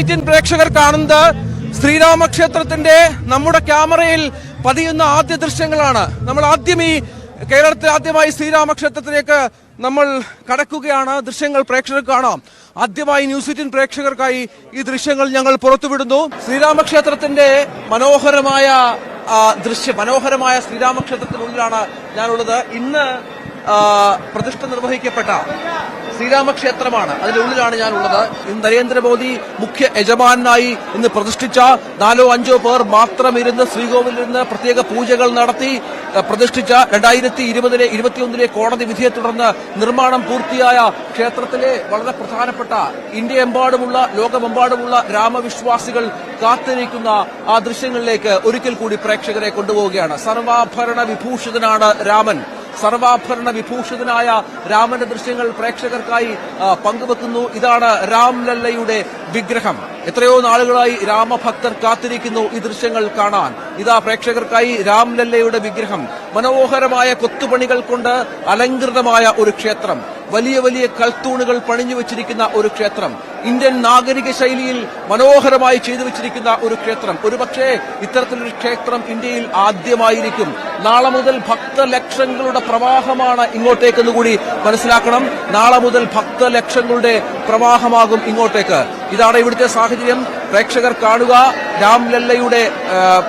18 പ്രേക്ഷകർ കാണുന്നത് ശ്രീരാമക്ഷേത്രത്തിന്റെ നമ്മുടെ ക്യാമറയിൽ പതിയുന്ന ആദ്യ ദൃശ്യങ്ങളാണ്. നമ്മൾ കേരളത്തിൽ ആദ്യമായി ശ്രീരാമക്ഷേത്രത്തിലേക്ക് നമ്മൾ കടക്കുകയാണ്. ദൃശ്യങ്ങൾ പ്രേക്ഷകർക്ക് കാണാം. ആദ്യമായി ന്യൂസ് 18 പ്രേക്ഷകർക്കായി ഈ ദൃശ്യങ്ങൾ ഞങ്ങൾ പുറത്തുവിടുന്നു. ശ്രീരാമക്ഷേത്രത്തിന്റെ മനോഹരമായ ശ്രീരാമക്ഷേത്രത്തിനുള്ളിലാണ് ഞാനുള്ളത്. ഇന്ന് പ്രതിഷ്ഠ നിർവഹിക്കപ്പെട്ട ശ്രീരാമക്ഷേത്രമാണ്, അതിനുള്ളിലാണ് ഞാനുള്ളത്. ഇന്ന് നരേന്ദ്രമോദി മുഖ്യ യജമാനായി ഇന്ന് പ്രതിഷ്ഠിച്ച 4-5 പേർ മാത്രം ഇരുന്ന് ശ്രീകോവിലിരുന്ന് പ്രത്യേക പൂജകൾ നടത്തി പ്രതിഷ്ഠിച്ച 2021 കോടതി വിധിയെ തുടർന്ന് നിർമ്മാണം പൂർത്തിയായ ക്ഷേത്രത്തിലെ വളരെ പ്രധാനപ്പെട്ട ഇന്ത്യയെമ്പാടുമുള്ള ലോകമെമ്പാടുമുള്ള രാമവിശ്വാസികൾ കാത്തിരിക്കുന്ന ആ ദൃശ്യങ്ങളിലേക്ക് ഒരിക്കൽ കൂടി പ്രേക്ഷകരെ കൊണ്ടുപോവുകയാണ്. സർവാഭരണ വിഭൂഷിതനാണ് രാമൻ. സർവാഭരണ വിഭൂഷിതനായ രാമന്റെ ദൃശ്യങ്ങൾ പ്രേക്ഷകർക്കായി പങ്കുവെക്കുന്നു. ഇതാണ് രാംലല്ലയുടെ വിഗ്രഹം. എത്രയോ നാളുകളായി രാമഭക്തർ കാത്തിരിക്കുന്നു ഈ ദൃശ്യങ്ങൾ കാണാൻ. ഇതാ പ്രേക്ഷകർക്കായി രാംലല്ലയുടെ വിഗ്രഹം. മനോഹരമായ കൊത്തുപണികൾ കൊണ്ട് അലങ്കൃതമായ ഒരു ക്ഷേത്രം, വലിയ വലിയ കൽത്തൂണുകൾ പണിഞ്ഞു വെച്ചിരിക്കുന്ന ഒരു ക്ഷേത്രം, ഇന്ത്യൻ നാഗരിക ശൈലിയിൽ മനോഹരമായി ചെയ്തു വെച്ചിരിക്കുന്ന ഒരു ക്ഷേത്രം. ഒരുപക്ഷെ ഇത്തരത്തിലൊരു ക്ഷേത്രം ഇന്ത്യയിൽ ആദ്യമായിരിക്കും. നാളെ മുതൽ ഭക്തലക്ഷങ്ങളുടെ പ്രവാഹമാണ് ഇങ്ങോട്ടേക്കെന്ന് കൂടി മനസ്സിലാക്കണം. നാളെ മുതൽ ഭക്തലക്ഷങ്ങളുടെ പ്രവാഹമാകും ഇങ്ങോട്ടേക്ക്. ഇതാണ് ഇവിടുത്തെ സാഹചര്യം. പ്രേക്ഷകർ കാണുക, രാംലല്ലയുടെ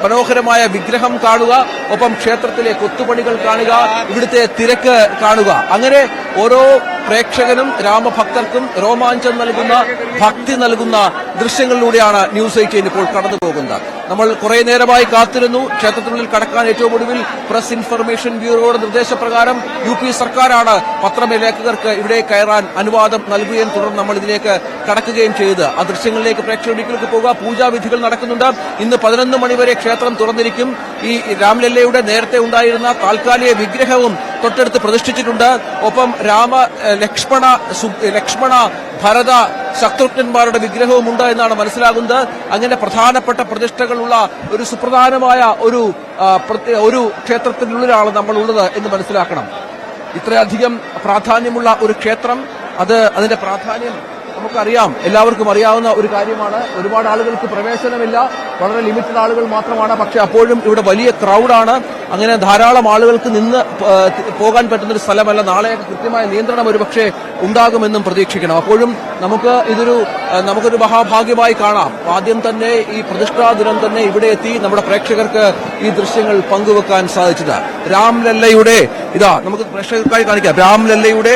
മനോഹരമായ വിഗ്രഹം കാണുക, ഒപ്പം ക്ഷേത്രത്തിലെ കൊത്തുപണികൾ കാണുക, ഇവിടുത്തെ തിരക്ക് കാണുക. അങ്ങനെ ഓരോ പ്രേക്ഷകനും രാമഭക്തർക്കും രോമാഞ്ചം നൽകുന്ന, ഭക്തി നൽകുന്ന ദൃശ്യങ്ങളിലൂടെയാണ് ന്യൂസ് 18 ഇപ്പോൾ കടന്നു പോകുന്നത്. നമ്മൾ കുറെ നേരമായി കാത്തിരുന്നു. ക്ഷേത്രത്തിനുള്ളിൽ കടക്കാൻ ഏറ്റവും ഒടുവിൽ പ്രസ് ഇൻഫർമേഷൻ ബ്യൂറോയുടെ നിർദ്ദേശപ്രകാരം UP സർക്കാരാണ് പത്രലേഖകർക്ക് ഇവിടെ കയറാൻ അനുവാദം നൽകുകയും തുടർന്ന് നമ്മൾ ഇതിലേക്ക് കടക്കുകയും ചെയ്ത് ആ ദൃശ്യങ്ങളിലേക്ക് പ്രേക്ഷകരിലേക്ക് പോകുക. പൂജാവിധികൾ നടക്കുന്നുണ്ട്. ഇന്ന് 11 മണിവരെ ക്ഷേത്രം തുറന്നിരിക്കും. ഈ രാംലല്ലയുടെ നേരത്തെ ഉണ്ടായിരുന്ന താൽക്കാലിക വിഗ്രഹവും തൊട്ടടുത്ത് പ്രതിഷ്ഠിച്ചിട്ടുണ്ട്. ഒപ്പം ലക്ഷ്മണ ഭരത ശത്രുഘ്നന്മാരുടെ വിഗ്രഹവും ഉണ്ട് എന്നാണ് മനസ്സിലാകുന്നത്. അങ്ങനെ പ്രധാനപ്പെട്ട പ്രതിഷ്ഠകളുള്ള ഒരു സുപ്രധാനമായ ഒരു ക്ഷേത്രത്തിനുള്ളിലാണ് നമ്മൾ ഉള്ളത് എന്ന് മനസ്സിലാക്കണം. ഇത്രയധികം പ്രാധാന്യമുള്ള ഒരു ക്ഷേത്രം, അതിന്റെ പ്രാധാന്യം നമുക്കറിയാം, എല്ലാവർക്കും അറിയാവുന്ന ഒരു കാര്യമാണ്. ഒരുപാട് ആളുകൾക്ക് പ്രവേശനമില്ല, വളരെ ലിമിറ്റഡ് ആളുകൾ മാത്രമാണ്. പക്ഷെ അപ്പോഴും ഇവിടെ വലിയ ക്രൗഡാണ്. അങ്ങനെ ധാരാളം ആളുകൾക്ക് നിന്ന് പോകാൻ പറ്റുന്നൊരു സ്ഥലമല്ല. നാളെയൊക്കെ കൃത്യമായ നിയന്ത്രണം ഒരുപക്ഷെ ഉണ്ടാകുമെന്നും പ്രതീക്ഷിക്കണം. അപ്പോഴും നമുക്കൊരു മഹാഭാഗ്യമായി കാണാം. ആദ്യം തന്നെ ഈ പ്രതിഷ്ഠാ ദിനം തന്നെ ഇവിടെ എത്തി നമ്മുടെ പ്രേക്ഷകർക്ക് ഈ ദൃശ്യങ്ങൾ പങ്കുവെക്കാൻ സാധിച്ചത്. രാംലല്ലയുടെ നമുക്ക് പ്രേക്ഷകർക്കായി കാണിക്കാം. രാംലല്ലയുടെ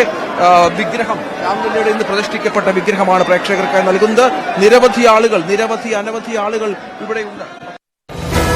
വിഗ്രഹം, രാംലല്ലയുടെ ഇന്ന് പ്രതിഷ്ഠിക്കപ്പെട്ട വിഗ്രഹമാണ് പ്രേക്ഷകർക്കായി നൽകുന്നത്. അനവധി ആളുകൾ ഇവിടെയുണ്ട്.